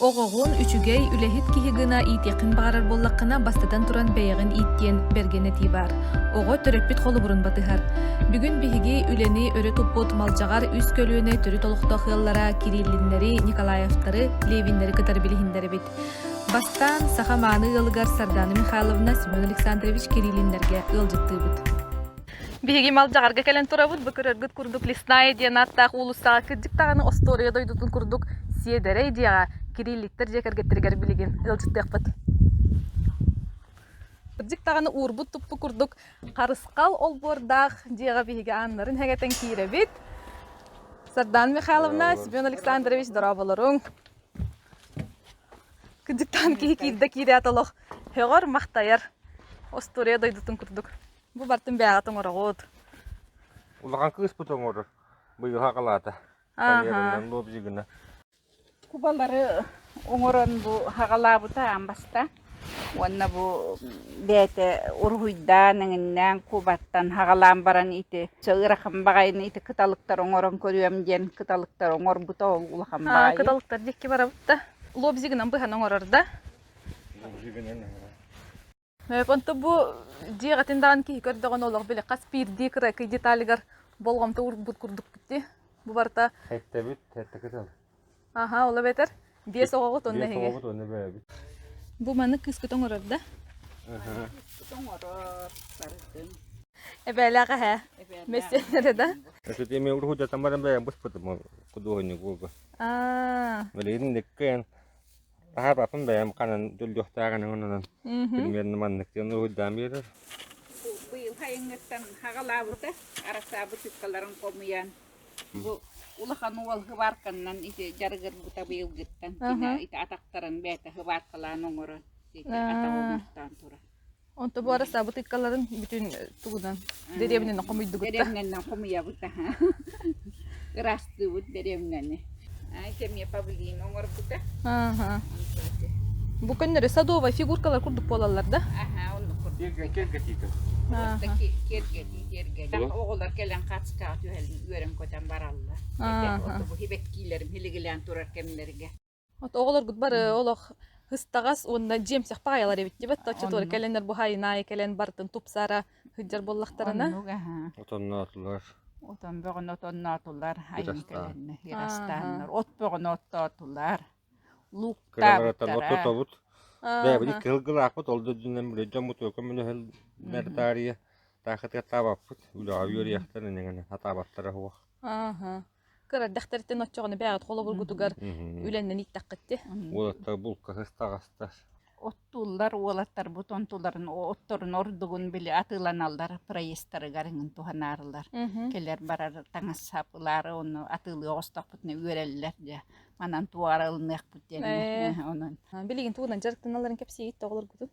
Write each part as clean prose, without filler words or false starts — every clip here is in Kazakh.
Оҕоҕун, үчүгэй, үлэһит киһи гына иитиэххин баҕарар буоллаххына бастатан туран бэйэҕин диэн бэргэн этии баар. Оҕо төрөппүт холобурун батыһар. Бүгүн биһиги, үлэни, туппут, Малдьаҕар, үс көлүөнэ төрүт олохтоох ыаллара, кириллиннери, николаевтары, левиннери кытар билиһиндери бит. Бастан саха мааны ыалыгар Сардана Михайловна Семен Александрович кириллиннерге ыалжыттыыбыт. Биһиги Малдьаҕарга келен турабыт, быкырыргыт курдук лесная диэн аттаах улустаға кырдьык тағаны остория дойдутун курдук сиедерей диэға кириллиттер жекергеттергер билигин ыалжыттыакпыт. Кырдьык тағаны уурбут туппу курдук карыскал олбордаах диэға биһиги аннарын хэгэтен кииребит. Сардана Михайловна Семен Александрович дораболоруң. Кырдьык тағын киһи киирде киирят олох хөгөр мактаяр остория дойдутун курдук. Бу бартын бэйэҕин оҥороҕут. Улахан кыыспыт оҥорор, быйыха калаата. Паньерынан лобжигына. Кубалары оңорон бу хагалаабыта амбаста. Уонна бу бээте ургуйда ныңыннан кубаттан хагалаан баран ити. Сыырахан багайын ити кыталыктар оңорон көрүөм диэн кыталыктар оңорбута ол улахан багайы. Кыталыктар дикки барабытта. Лобжигынан быхан оңорор да. Лобжигынан. Онто бу диэгатиндаан киһи көрдөгөн олох биле кас пирди кыракы деталигар болгомто урбут курдук битти. Бу барта Хеттебит, хеттекетел. ола бетер. Биэс оҕоҕут онна Биэс хиге. оҕоҕут онна бэбит. Бу маны кыскыт оҥорор да. Оңорор бардым. Эбэлэҕэ хэ. Мессенере да. Эсет эми ургуйда тамаран бэйэн буспытым кудуһуни гуга. Велин неккен. Тахар бапын бэйэм канан дүлдүхтааганы онунан. Примерно манныктен ургуйдаан биэрер. Быйыл хайыңыттан хагалаабыта арасаабы тыккаларын комуян. Бу улахан уол хыбарканнан ити жаргыр бута быйыл гыттан. Кина ити атактарын бээте хыбаркалаан оңорон. Ити атабымыктан тура. Онто бу араса бу тыккаларын бүтүн тугудан деревнен комуйдугутта. Деревнен комуябыта. Ырастыбыт деревнени. Темия павлин оңорбута. Бу көннөрү садовый фигуркалар курдук болалар да. Онну курдук. Кергетийтер. Кергети. Оголар келен катска түһэлин үөрен көтөн бараллар. Бу хибеккилерим хилигилен турар кемлерге. От оголор гут бары олох хыстагас онда жемсек паялар эбит дебет. Точтор келендер бу хайнай келен бартын тупсара хыджар боллахтарына. Отоннатылар. Отон бөгөн отоннатылар хайын келен хирастаннар. От бөгөн оттатылар. Луктаптар. Бэбит кылгылаапыт олду дүнен биле жомут өкөмүнө хел нертария тахатка табаппыт. Ула авиорияхтар неңе хатабаттара хуак. Кыра дахтартен оччогону бээгит холобургутугар үлэннен иттаккытти. Улатта булка хыстагастар. Оттулар уолаттар бутонтуларын отторун ордугун биле атыланалдар проесттары гарыңын туханарылар. Келер барар таңассапылары onu атылы остакпытны үреллер же. Манан туарылнак бутен онун. Билигин тугунан жарыктаналарын кепсейит тоголор гутун.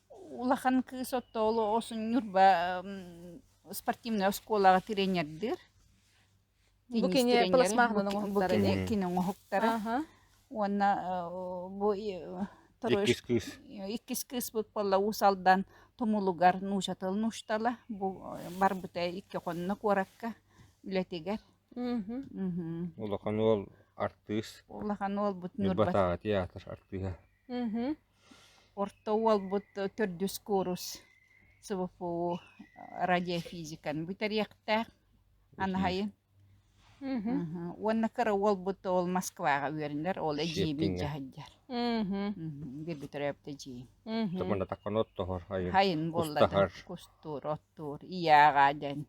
Улахан кысоттолу оsun нурба спортивная школага тренердир. Бу кене пластмагнын оңоктары. Бу кене оңоктары. Онна бу Иккис кыс бут болла усалдан томулугар нушатыл нуштала. Бу бар бута икки конна коракка үлетигер. Улахан ол артист. Улахан ол бут Нурбата театр артига. Орто ол бут төрдүс курус. Сыбыпу радиофизикан бутарьякта анхайын. Уонна кыра ол бут ол Москвага үйөрүндөр ол эжиби жаһаджар. Бир бүтөрөптө жи. Таманда таккан оттохор хайын. Хайын боллар. Кустур, оттур, иягадан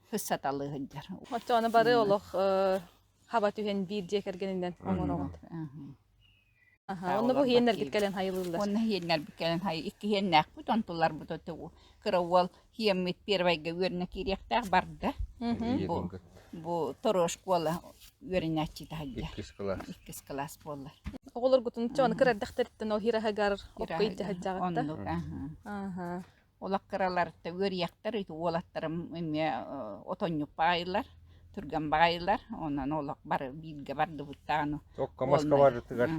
хыссаталы хыджар. Оттоона бары олох хаба түһен бир жекергенинен оңорогот. Онда бу хиеннер кеткелен хайылылар. Онна хиеннер биткелен хай икки хиеннак бутонтулар бутоту. Кыра ол хиеммит первайга үйөрүнө киректак барды. Бу торо школа үйөрүнөчи тагга. Иккис класс боллар. Оголор гутун чон кыра дахтарттан ол хирахагар оккой жаһаджагатта. Олак кыраларта үйөрияктар ити олаттарым эме отоннук байлар, турган байлар, онан олак бар билге барды буттааны. Окка Москва бардыгар.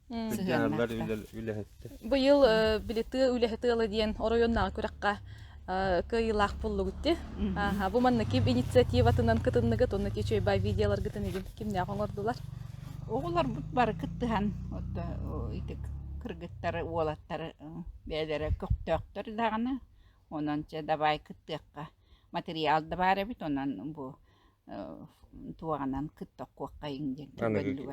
Жандар үлэһитте. Быйыл билеты үлэһитыла диэн оройоннага көракка кыйлах буллугутти. Бу манна ким инициативатынан кытынныгыт онна кечөй бай видеолар гытын кимне оңордулар. Oğullar bu var kıttıhan. O da iti kırgıtları, oğlatları belere köktüktür dağını. Onunca da bay kıttıkka. Materyal da var bit onan bu tuğanan kıttık kokayınca.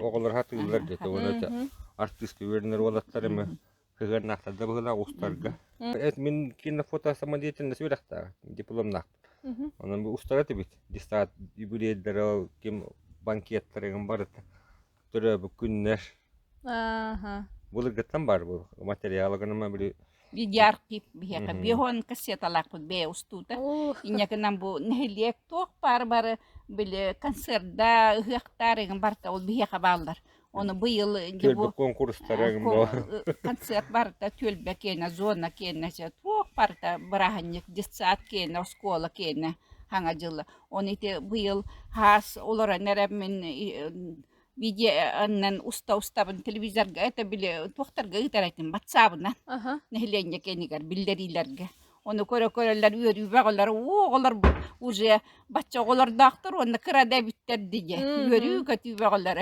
Oğullar hatırlar dedi. Ona artist verenler oğlatları mı? Kıgar nakta da böyle ustarga. Min kina foto самодеятельность söylekta. Diplom nak. Onun bu ustara tabi. Distat юбилейдер kim banketlerin var. Төрөппүт күннер. Булыр гыттан бар бу материалыгына бир Видярки биһиги биһон кассеталак бе устута. Инякынан бу нехилек ток бар биле концертда ыхтарыгын барта ол биһиги балдар. Onu bu yıl bu konkurslara konser barda tölbe kene zona kene çok barda bırahanık disat kene skola kene hanga jılı. Onu ite bu yıl has olara neremin video annen usta ben televizörge ete bile tohtarga iteretin batsabına. Nehlenye keniger bilderilerge. Onu koreler yürü bağlar oğullar уже бачча оголар дактыр onu кырада биттер диге yürü kötü bağlar.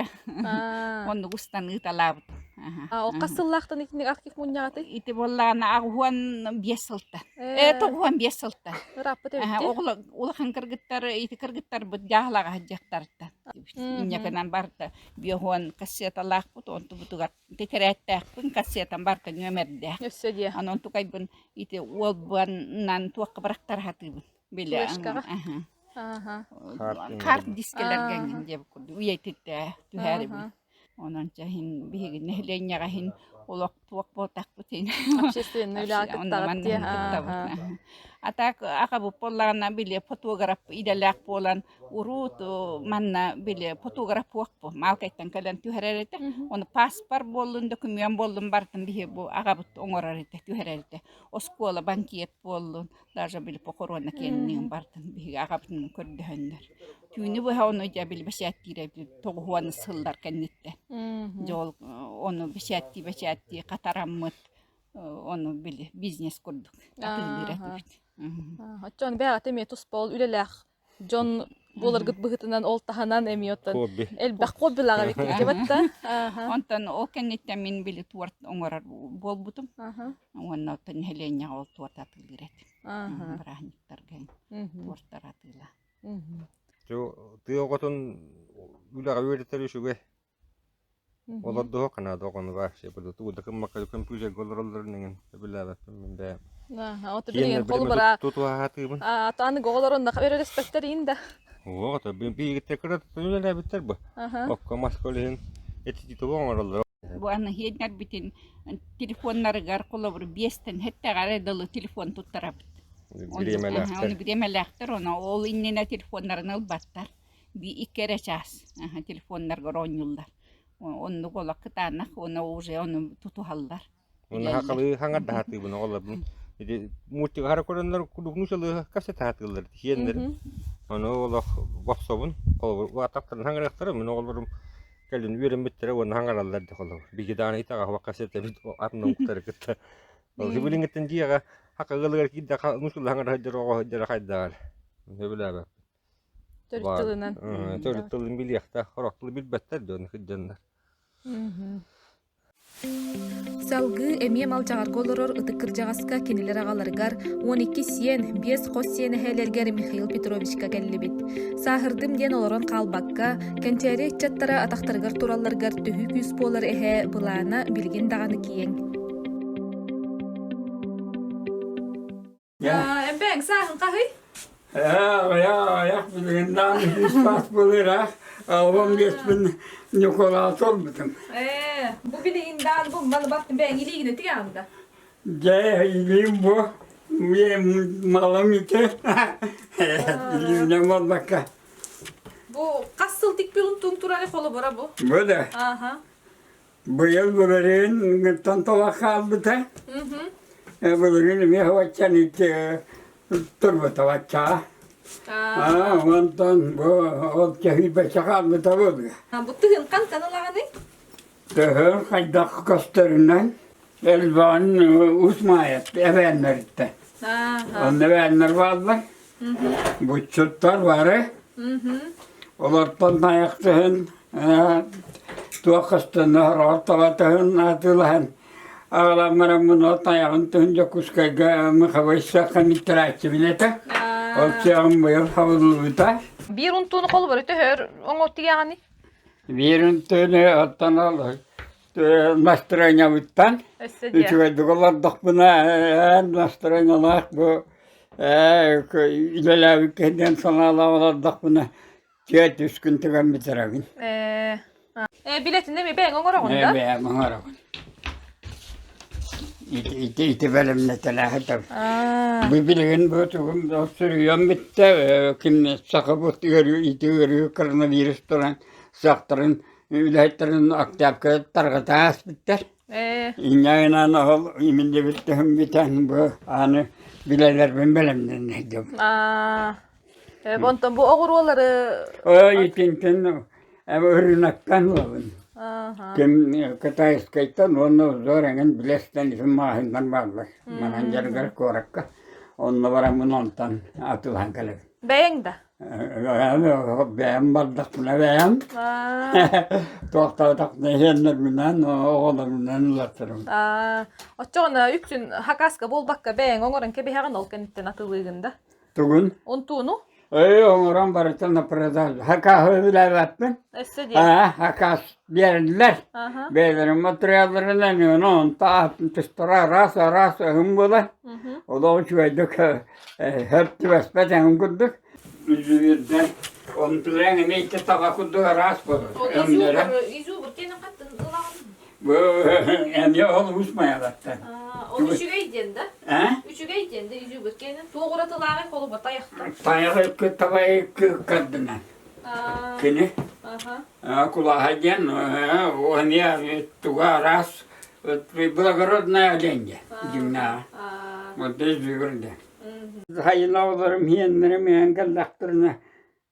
Onu ustan ıtalabıt. O kasıllaqtan ikini akif munyatı. İti bollana ağuan biyesilta. Toğuan biyesilta. Rappı tebiti. Ulaqan kırgıttar, iti kırgıttar bud jahlaga hajjaqtarta. İnyakanan barta biyoğuan kasseta laqput, ontu butugat teterettaqpın kassetan barta nömerde. Össediye. Ontu kaybın iti olbuan nan tuaqqa bıraktar hatibın. Bile. Kart diskeler gengin diye kurdu. Uyetitte tüheri bil. Onun için biһиги nehlenyaga hin олохтоох ботакпытын. Общественный үлэһит. Атак акабы поллана биле фотограф иделак болан урут манна биле фотограф уакпы. Малкайттан калан тüherерете. Оны паспорт болдун, документ болдун бартын биһи бу агабыт оңорарете тüherерете. Оскола банкет болдун. Даже биле похорона кеннин бартын биһиги агабытын көрдөһөннөр. Tüyünü bu onu jabil beşattire toğuan sıllar kennette. Jol onu beşatti kataramıt onu bile biznes kurduk. John beğa temi tuspol ülelah. John bolar gıt bıhıtından oltahanan emiyotan. Elbaq qobilaga bekkebatta. Ondan o kennette min bile tuart ongorar bol butum. Ondan tan helenya ol tuart atıldıret. Brahniktar gen. Tuartar atıla. Тыоготун үлэга үйрөтөр үшүгө. Олордоо кана догону бар şey burada. Tuğda kımmakka kompüter golorlar nеген билебет мен бе. Ото билген холобура. Тутуа хатыбын. Атаны голорунда өрөспектер инде. Ого, то биги текрат түнөлө биттер бу. Окко масколин этии тугоңорлар. Bu ana hedner bitin telefonları gar kolobur biesten hette gare dalı telefon tuttarap. Onu biremelektir onu ol innene telefonlarını albattar. Bir ikere ças. Telefonlar goronyullar. Onu kolak kıtanak onu уже onu tutuhallar. Onu hakalı hangar da hatı bunu olabın. İdi muti har koranlar kuduknuşalı kaset hatırlar. Hiyenler. Onu olak WhatsApp'ın kolabur. WhatsApp'tan hangar aktarım onu olurum. Gelin verim bittere onu hangar allar da kolabur. Bir gidana itağa kasete bit atından kutarı kıtta. Sibilin gittin diye hakikaten ki daha muskul hangar hajar haydar. Ne bileyim. Törütülün biliyakta haraklı bilbetler dön hıccanlar. Salgı emye Maldьаҕар goloror ıtıkır jagaska keniler agalargar 12 sien 5 hos sien helerger Mikhail Petrovichka gellibit. Sahırdım diyen oloron kalbakka kenteri çattara ataqtırgar turallargar töhü küs bolar ehe bulana bilgin dağını kiyen. Ya, Ben sahın kahıy? ya, bilginden ispat bulurak, oğlum geçmin Nikolas olmadım. Bu biliğinden bu malı baktım ben iliğine tıkandı. İliyim bu, malım iti, ilimden mal bakka. Bu kasıl dik bir untun turali holobura bu. Bu da, bu yıl bunların tantola kaldı da, bunların bir havaçan iti, turbuta vakka. Ondan bu olçahi beşakaldı da bu. Bu tığın kan tanılağını? Tığın kaydak kastırından elvan usmayet evenlerde. Onun evenler varlar. Bu çutlar var. Onlardan ayaktığın Tuokkasta nahraattava tähän aatulahan. Ağlamara bunu tayağın tünce kuskayga mıkavaysakka mitteräkkibinetä. Olçağın bu yıl havulluğuta. Bir untuunu kolu var töhör oňotti yani. Birun tüne attan alır. Nastıranyavutan. Össediye. Üçüge dugalardık buna nastıranyalar bu. İlelâvikenden sana alalardık buna. Tiyat üskün tügen bitirägin. Biletinde mi ben oňoragyň da? Ben oňoragyň. İti belimle telahata. Bu bilgin bu tugum sürüyorum bitti. Kim sakabut görüyor, iti görüyor, koronavirüs turan saktırın, ülhetlerin aktivakı targıtas bitter. İnyayınan ol, iminde bittihim biten bu anı bileler ben belimden ne diyorum. Ondan bu oğurları... O itintin ürünaktan olun. Kim Kıtayskaytan onu zorengen bilesten isim mahından varlar. Manan jargar korakka. Onunla varamın ondan atılan kalır. Bäýeň da. Ben bardak buna ben. Tohtadak nehenler minan oğlan minan ulatırım. Oçoňa üksün hakaska bolbakka bäýeň oňoran kebehagan olkan itten atylygynda. Tugun. Ontunu? Oňoran baratan pradal. Haka hövüläwatmyn. Össediye. Hakas berdiler. Beylerin materyallarından onu ta tıstıra rasa hımbola. O da uçuyorduk. Hep tüvespeten kurduk. Üzüyürden. Onun türen neyse tağa kurduk ras bulur. İzubur kene kattın ılağın. Bu yani oğlu usmaya zaten. O üçügэй diýen da. Üçügэй diýen de izubur kene. Toğuratylary kolu bat aýakta. Tayağı tavayı kırdına. Kene. Kulağa gen, o niye tuğa ras. Благородная деньги. Гына. Вот здесь живёрды. Hayırlılarım hiyenlerim engellektirine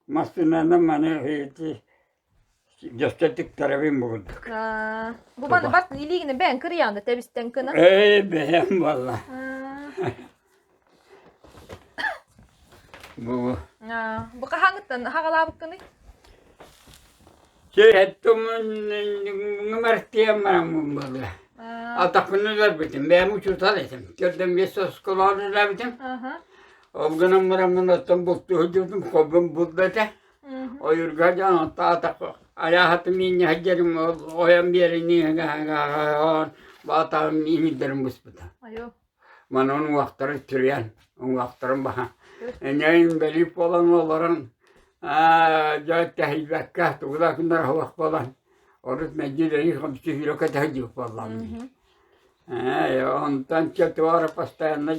mastunana mani heyeti gösterdik tarafım bulduk. Bu bana bak iliğine ben kırıyanda tebisten kına. Beğen valla. Bu hangıttan hağalabık kını? Şey ettim numartiyem var valla. Atakını bitim. Ben uçurtal ettim. Gördüm bir söz kulağı bitim. Oğlum buramın atım buldu hücudum kobum buldu. O yurgacan atta atak. Ayahatım yine hacerim oyam birini batam imiderim busbita. Man onun vaktları türeyen. Onun vaktları baha. Neyin belip olan oğların cahit tehibekka tuğla kundar havak falan. Orada meclisleri hamsi hiroka tehcik vallahi. Ondan çatuvara pastayanla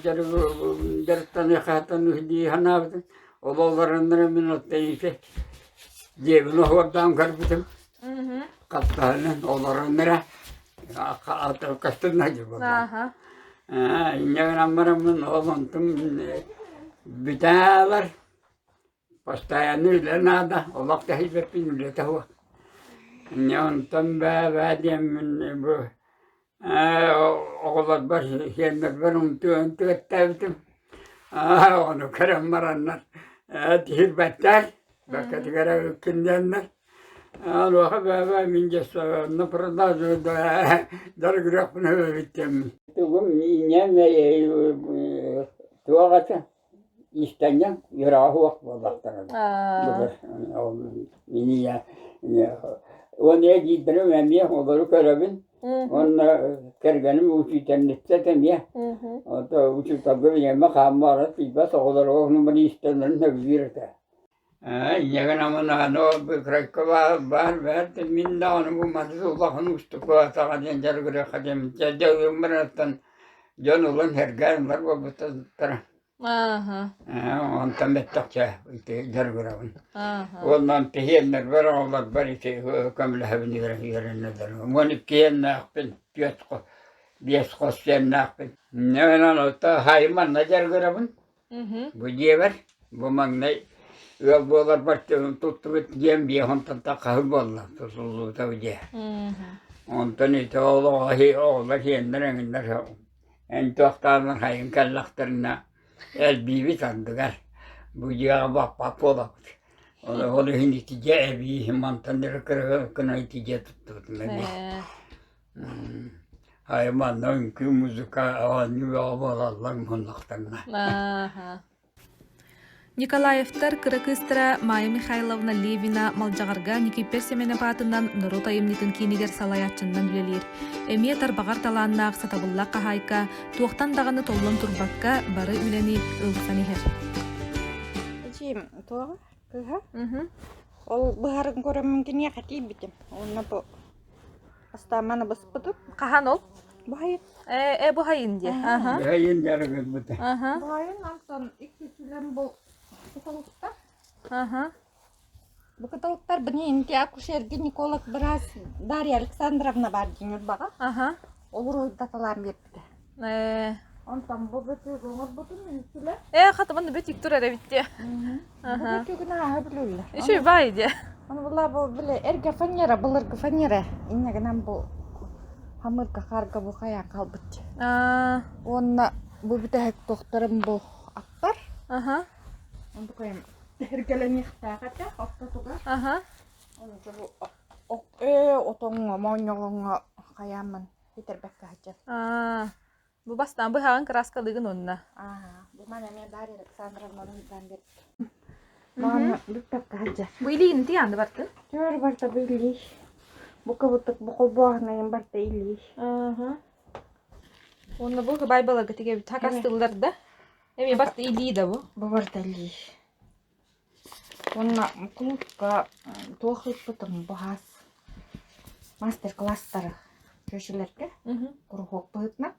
jartan yakatan uhdi hanavdın. Oğullarından minotayışı. Cebine hordan karbitim. Kaptanın oğullarından kastın hacı vallahi. İnceğin ammaramın oğlandım. Bitalar. Pastayanı ile nada. Olak tehibepin ile tehva. Ondan badiyem bu oğullar var, yenler var, onu tüvettevdim. Onu karamaranlar, hirbatlar, bakatı kara kindenler. Onu baba mince soğanlı pırda dargırak bunu bittim. Tugum inen ve tuğatı istenyen yarağı vak vallahtara. Miniye. O ne giydirim emiye oğulları körabin. Onunla kэргэnim uçuyten nitsetem ya. O da uçuyta yemek hamara tibas oğulları oğlum beni istenlerin hevzirete. Yeğen amına no bıkrakka var verdi minna onu bu madde Allah'ın ustuk ve sağaden jargıra kadem. Cevim bıraktan can olan her gayımlar bu tara. Ondan mettakça jargıravın. Ondan tehiyenler var oğullar var ise kamle hevini yerine. Onu kiyenle akpın piyatko. Biyaskos yenle akpın. Ne lan o da haymanla jargıravın. Bu diye var. Bu magnay. Oğullar başta tuttuğut diyen bir ondan da kahır bolla. Tutulduğu tabi diye. Ondan ite oğullar yenler. En tuhtarlar hayın kallaklarına. El bibi sandıgar. Bu ciğer bak olaktı. Ол хин иитиэ би мантандыр кэргэн иитиэ туттут мен. Айман нон кü музыка нюалаллан хоннахтанна. Ага. Николаевтар кыракыстыра Майя Михайловна Левина Малдьаҕарга Никипер семенепатынан нуру тайымнитын кинигер салаяччындан үлелир. Эмие тарбаҕар талааннаах сатабыллаах кахайка, туохтан даганы толлон турбакка бары үлэни ылгсан ихер. Жим, туага, күүһэ. Ол баарын көрөмүн кине хати битим. Онна бу астаманы баспыдып. Кахан ол? Баайын. Бу хайын де. Ага. Яйын жарыгыз бите. Ага. Баайын антон иккүлен бу кыталыктар. Ага. Бу кыталыктар бини инти акушер гинеколог біраз Дарья Александровна бар деңер бага. Ага. Олар даталарын берипти. Антон бу бөтө гоңор бутун интиле. Хатымын бетик тур эребитте. Ага. Бу гына билүлле. Иши бай де. Аны була бу биле эрге фанера, булырга фанера. Иннегенен бу хамырга карга бу каян калбыт. Онна бу битек докторым бу аттар. Ага. Онда коем эргелен ихтагата оттотуга. Ага. Онда бу отоңго моньогонго каямын битербекке хача. Бу бастан бу хаган краскалыгын онна. Бу мана мен Дарья Александровнадан берди. Мана битербекке хача. Бу илин тиянды бартын? Жөр барта билиш. Бу кабыттык бу колбоахнайын барта илиш. Ага. Онна бу байбалагы тиге такастылдар да. Эми барта или да бу. Бу барта илиш. Онна клубка тоохлыппытым бахас мастер-класстары көшелерге курухок быытна.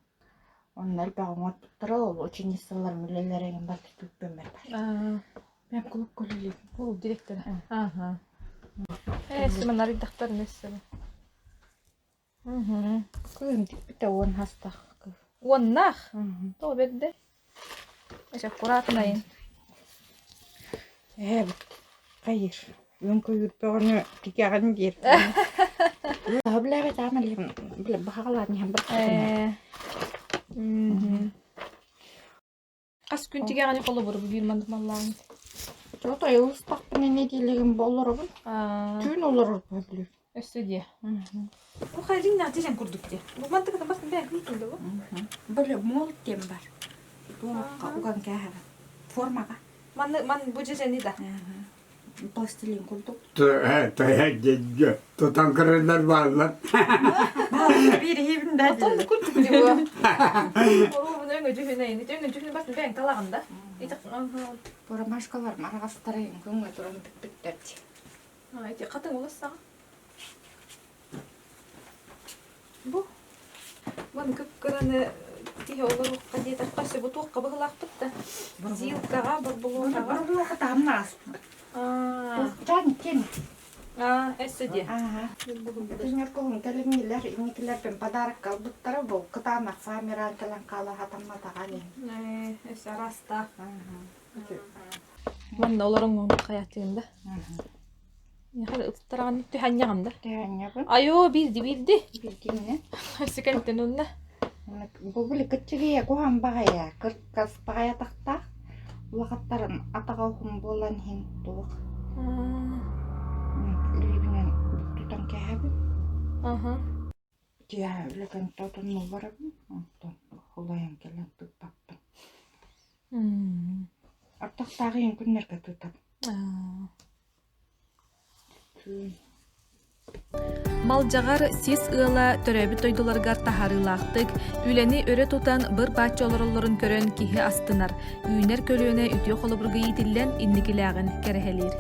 Онна элбагын оттуптара ол ученицалар мүлелереген барта түппен бербар. Мен клуб көлелейм. Клуб директоры. Ага. Симан аридактарын эссели. Күйін типпіте он хастақ. Оннах? Тол берді. Эш аккуратнайын. Қайыр. Өңкі үрпеғыны текеғын дер. Біләбет амалим. Бағаларын ем бір. Қас күн тегеғаны холобурун бүйірманды маллағын. Жота ұлыстақпын не дейлеген болыр бұн. Түйін олар болыр. Өсі де. Бұл қайрың нәтижен күрдік де. Бұл мантықыдан басын бәң күртілді бұл? Білі мол тем бар. Дуаққа ұған кәхәрі. Формаға. Ман бұл жесені да. Пластилин күрдік. Тутан кырындар барлар. Bir hibinde Отон күртік де бұл. Бұл өңі жүхінейін. Өңі жүхін басын бәң талағында. Борамашкалар марағастарайын көңі тұрын біттерді. Қатың олыс саға. Бұл. Бұны көп көріні тихе олар ұққа дейті қасы бұл тоққа бұғылақ бұтты. Зилкаға бір бұл оғаға. Бұл оғыта амнағас. Жан кен. Әсі де. Күзінер көңін тәлімелер, инекілерпен подарок қалбыттары бұл. Қытамақ фамиран кәлін қалы хатамматаған ең. Әсі араста. Манна оларын оңғы қаятығында. Яхар ыттараған түйәнняғында. Тәйәнне Айо, білді. Білдіңне. Әсі кәнттен онда. Бұл білі күтчіге қоған бағая. Кыртказ бағая тақта. Ұлақаттарын атаға ұқым болан хен тұлық. Лебінен тұтан кәбі. Тия үлікен тұтынны барабын. Құлайын келен тұтпаппын. Артақтағы ең күннерге тұтап. Малдьаҕар сис ыала төрөппүт тойдуларгар тахарылаахтык, үлэни өрө тутан бір бачы олороллорун көрөн киһи астынар, үүнер көлүөнэ үтүө холобурга иитиллэн инникилээгин керэһэлиир.